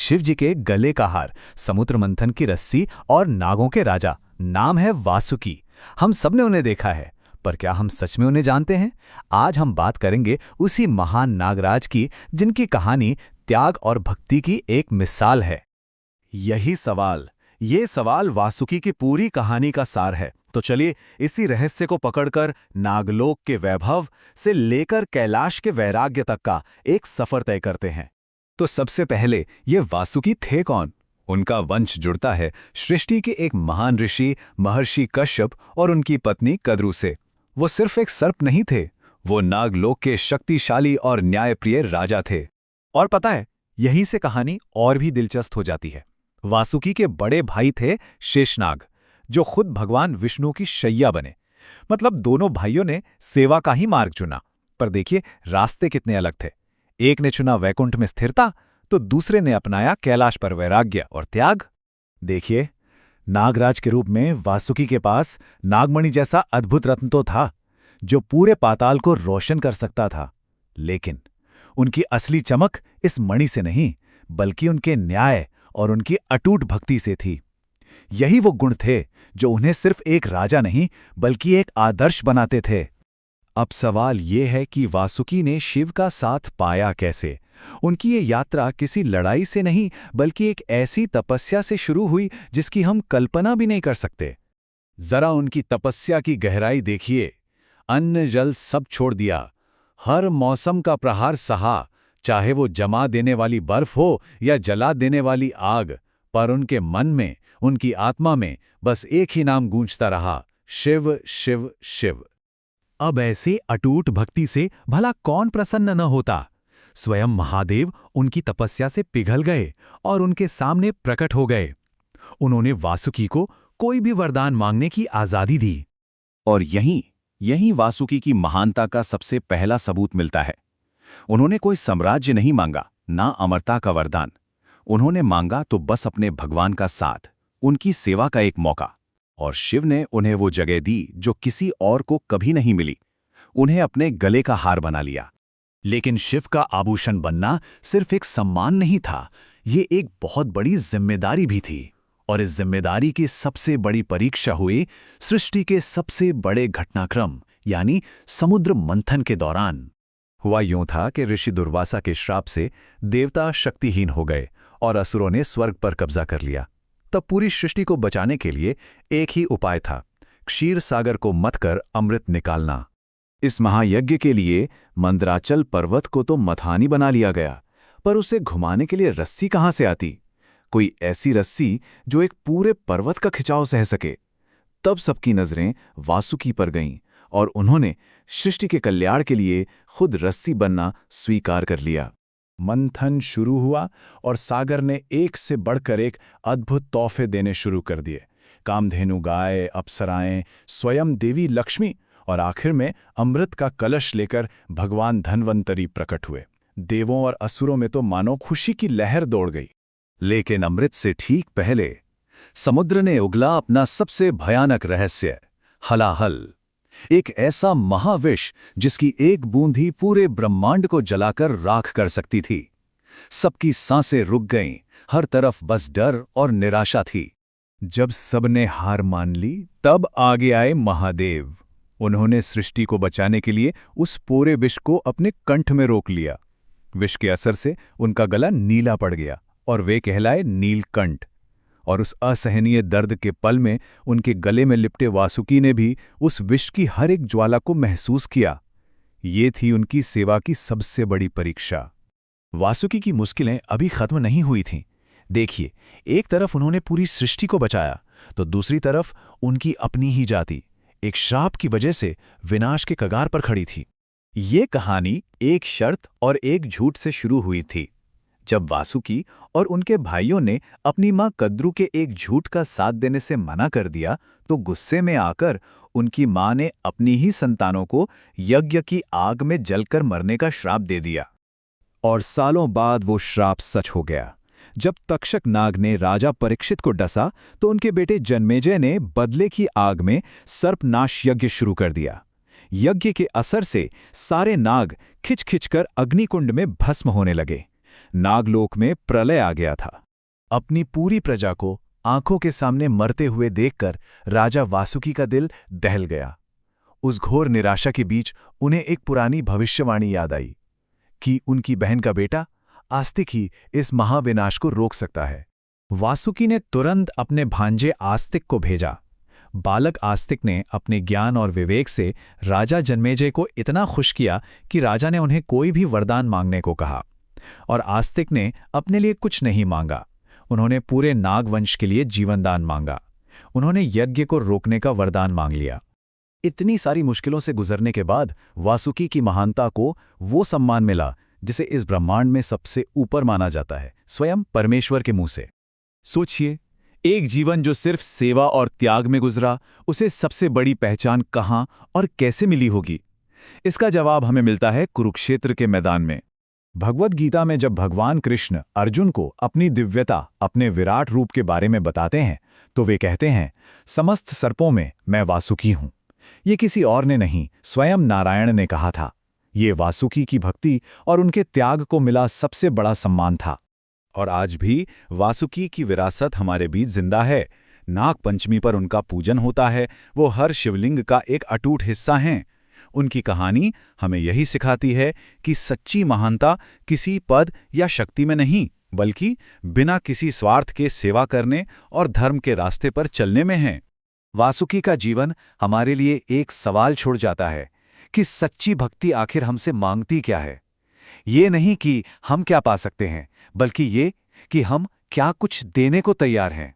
शिव जी के गले का हार, समुद्र मंथन की रस्सी और नागों के राजा। नाम है वासुकी। हम सब ने उन्हें देखा है, पर क्या हम सच में उन्हें जानते हैं? आज हम बात करेंगे उसी महान नागराज की, जिनकी कहानी त्याग और भक्ति की एक मिसाल है। ये सवाल वासुकी की पूरी कहानी का सार है। तो चलिए इसी रहस्य को पकड़कर नागलोक के वैभव से लेकर कैलाश के वैराग्य तक का एक सफर तय करते हैं। तो सबसे पहले ये वासुकी थे कौन? उनका वंश जुड़ता है सृष्टि के एक महान ऋषि महर्षि कश्यप और उनकी पत्नी कद्रू से। वो सिर्फ एक सर्प नहीं थे, वो नागलोक के शक्तिशाली और न्यायप्रिय राजा थे। और पता है, यहीं से कहानी और भी दिलचस्प हो जाती है। वासुकी के बड़े भाई थे शेषनाग, जो खुद भगवान विष्णु की शैया बने। मतलब दोनों भाइयों ने सेवा का ही मार्ग चुना, पर देखिए रास्ते कितने अलग थे। एक ने चुना वैकुंठ में स्थिरता, तो दूसरे ने अपनाया कैलाश पर वैराग्य और त्याग। देखिए, नागराज के रूप में वासुकी के पास नागमणि जैसा अद्भुत रत्न तो था, जो पूरे पाताल को रोशन कर सकता था। लेकिन उनकी असली चमक इस मणि से नहीं, बल्कि उनके न्याय और उनकी अटूट भक्ति से थी। यही वो गुण थे जो उन्हें सिर्फ एक राजा नहीं, बल्कि एक आदर्श बनाते थे। अब सवाल ये है कि वासुकी ने शिव का साथ पाया कैसे? उनकी ये यात्रा किसी लड़ाई से नहीं, बल्कि एक ऐसी तपस्या से शुरू हुई जिसकी हम कल्पना भी नहीं कर सकते। जरा उनकी तपस्या की गहराई देखिए। अन्न जल सब छोड़ दिया, हर मौसम का प्रहार सहा, चाहे वो जमा देने वाली बर्फ हो या जला देने वाली आग। पर उनके मन में, उनकी आत्मा में बस एक ही नाम गूंजता रहा, शिव शिव शिव। अब ऐसे अटूट भक्ति से भला कौन प्रसन्न न होता? स्वयं महादेव उनकी तपस्या से पिघल गए और उनके सामने प्रकट हो गए। उन्होंने वासुकी को कोई भी वरदान मांगने की आजादी दी। और यहीं वासुकी की महानता का सबसे पहला सबूत मिलता है। उन्होंने कोई साम्राज्य नहीं मांगा, ना अमरता का वरदान। उन्होंने मांगा तो बस अपने भगवान का साथ, उनकी सेवा का एक मौका। और शिव ने उन्हें वो जगह दी जो किसी और को कभी नहीं मिली। उन्हें अपने गले का हार बना लिया। लेकिन शिव का आभूषण बनना सिर्फ एक सम्मान नहीं था, ये एक बहुत बड़ी जिम्मेदारी भी थी। और इस जिम्मेदारी की सबसे बड़ी परीक्षा हुई सृष्टि के सबसे बड़े घटनाक्रम, यानी समुद्र मंथन के दौरान। हुआ यूं था कि ऋषि दुर्वासा के श्राप से देवता शक्तिहीन हो गए और असुरों ने स्वर्ग पर कब्जा कर लिया। तब पूरी सृष्टि को बचाने के लिए एक ही उपाय था, क्षीर सागर को मथकर अमृत निकालना। इस महायज्ञ के लिए मंदराचल पर्वत को तो मथानी बना लिया गया, पर उसे घुमाने के लिए रस्सी कहाँ से आती? कोई ऐसी रस्सी जो एक पूरे पर्वत का खिंचाव सह सके। तब सबकी नजरें वासुकी पर गईं और उन्होंने सृष्टि के कल्याण के लिए खुद रस्सी बनना स्वीकार कर लिया। मंथन शुरू हुआ और सागर ने एक से बढ़कर एक अद्भुत तोहफे देने शुरू कर दिए। कामधेनु गाय, अप्सराएं, स्वयं देवी लक्ष्मी और आखिर में अमृत का कलश लेकर भगवान धन्वंतरी प्रकट हुए। देवों और असुरों में तो मानो खुशी की लहर दौड़ गई। लेकिन अमृत से ठीक पहले समुद्र ने उगला अपना सबसे भयानक रहस्य, हलाहल। एक ऐसा महाविष जिसकी एक बूंद ही पूरे ब्रह्मांड को जलाकर राख कर सकती थी। सबकी सांसें रुक गईं, हर तरफ बस डर और निराशा थी। जब सबने हार मान ली, तब आगे आए महादेव। उन्होंने सृष्टि को बचाने के लिए उस पूरे विष को अपने कंठ में रोक लिया। विष के असर से उनका गला नीला पड़ गया और वे कहलाए नीलकंठ। और उस असहनीय दर्द के पल में उनके गले में लिपटे वासुकी ने भी उस विष की हर एक ज्वाला को महसूस किया। ये थी उनकी सेवा की सबसे बड़ी परीक्षा। वासुकी की मुश्किलें अभी खत्म नहीं हुई थीं। देखिए, एक तरफ उन्होंने पूरी सृष्टि को बचाया, तो दूसरी तरफ उनकी अपनी ही जाति एक श्राप की वजह से विनाश के कगार पर खड़ी थी। ये कहानी एक शर्त और एक झूठ से शुरू हुई थी। जब वासुकी और उनके भाइयों ने अपनी मां कद्रू के एक झूठ का साथ देने से मना कर दिया, तो गुस्से में आकर उनकी मां ने अपनी ही संतानों को यज्ञ की आग में जलकर मरने का श्राप दे दिया। और सालों बाद वो श्राप सच हो गया। जब तक्षक नाग ने राजा परीक्षित को डसा, तो उनके बेटे जन्मेजय ने बदले की आग में सर्पनाश यज्ञ शुरू कर दिया। यज्ञ के असर से सारे नाग खिंच खिंचकर अग्निकुंड में भस्म होने लगे। नागलोक में प्रलय आ गया था। अपनी पूरी प्रजा को आंखों के सामने मरते हुए देखकर राजा वासुकी का दिल दहल गया। उस घोर निराशा के बीच उन्हें एक पुरानी भविष्यवाणी याद आई कि उनकी बहन का बेटा आस्तिक ही इस महाविनाश को रोक सकता है। वासुकी ने तुरंत अपने भांजे आस्तिक को भेजा। बालक आस्तिक ने अपने ज्ञान और विवेक से राजा जन्मेजय को इतना खुश किया कि राजा ने उन्हें कोई भी वरदान मांगने को कहा, और आस्तिक ने अपने लिए कुछ नहीं मांगा। उन्होंने पूरे नागवंश के लिए जीवनदान मांगा। उन्होंने यज्ञ को रोकने का वरदान मांग लिया। इतनी सारी मुश्किलों से गुजरने के बाद वासुकी की महानता को वो सम्मान मिला जिसे इस ब्रह्मांड में सबसे ऊपर माना जाता है, स्वयं परमेश्वर के मुंह से। सोचिए, एक जीवन जो सिर्फ सेवा और त्याग में गुजरा, उसे सबसे बड़ी पहचान कहाँ और कैसे मिली होगी? इसका जवाब हमें मिलता है कुरुक्षेत्र के मैदान में। भगवद गीता में जब भगवान कृष्ण अर्जुन को अपनी दिव्यता, अपने विराट रूप के बारे में बताते हैं, तो वे कहते हैं, समस्त सर्पों में मैं वासुकी हूं। ये किसी और ने नहीं, स्वयं नारायण ने कहा था। ये वासुकी की भक्ति और उनके त्याग को मिला सबसे बड़ा सम्मान था। और आज भी वासुकी की विरासत हमारे बीच जिंदा है। नाग पंचमी पर उनका पूजन होता है। वो हर शिवलिंग का एक अटूट हिस्सा हैं। उनकी कहानी हमें यही सिखाती है कि सच्ची महानता किसी पद या शक्ति में नहीं, बल्कि बिना किसी स्वार्थ के सेवा करने और धर्म के रास्ते पर चलने में है। वासुकी का जीवन हमारे लिए एक सवाल छोड़ जाता है कि सच्ची भक्ति आखिर हमसे मांगती क्या है। ये नहीं कि हम क्या पा सकते हैं, बल्कि ये कि हम क्या कुछ देने को तैयार हैं।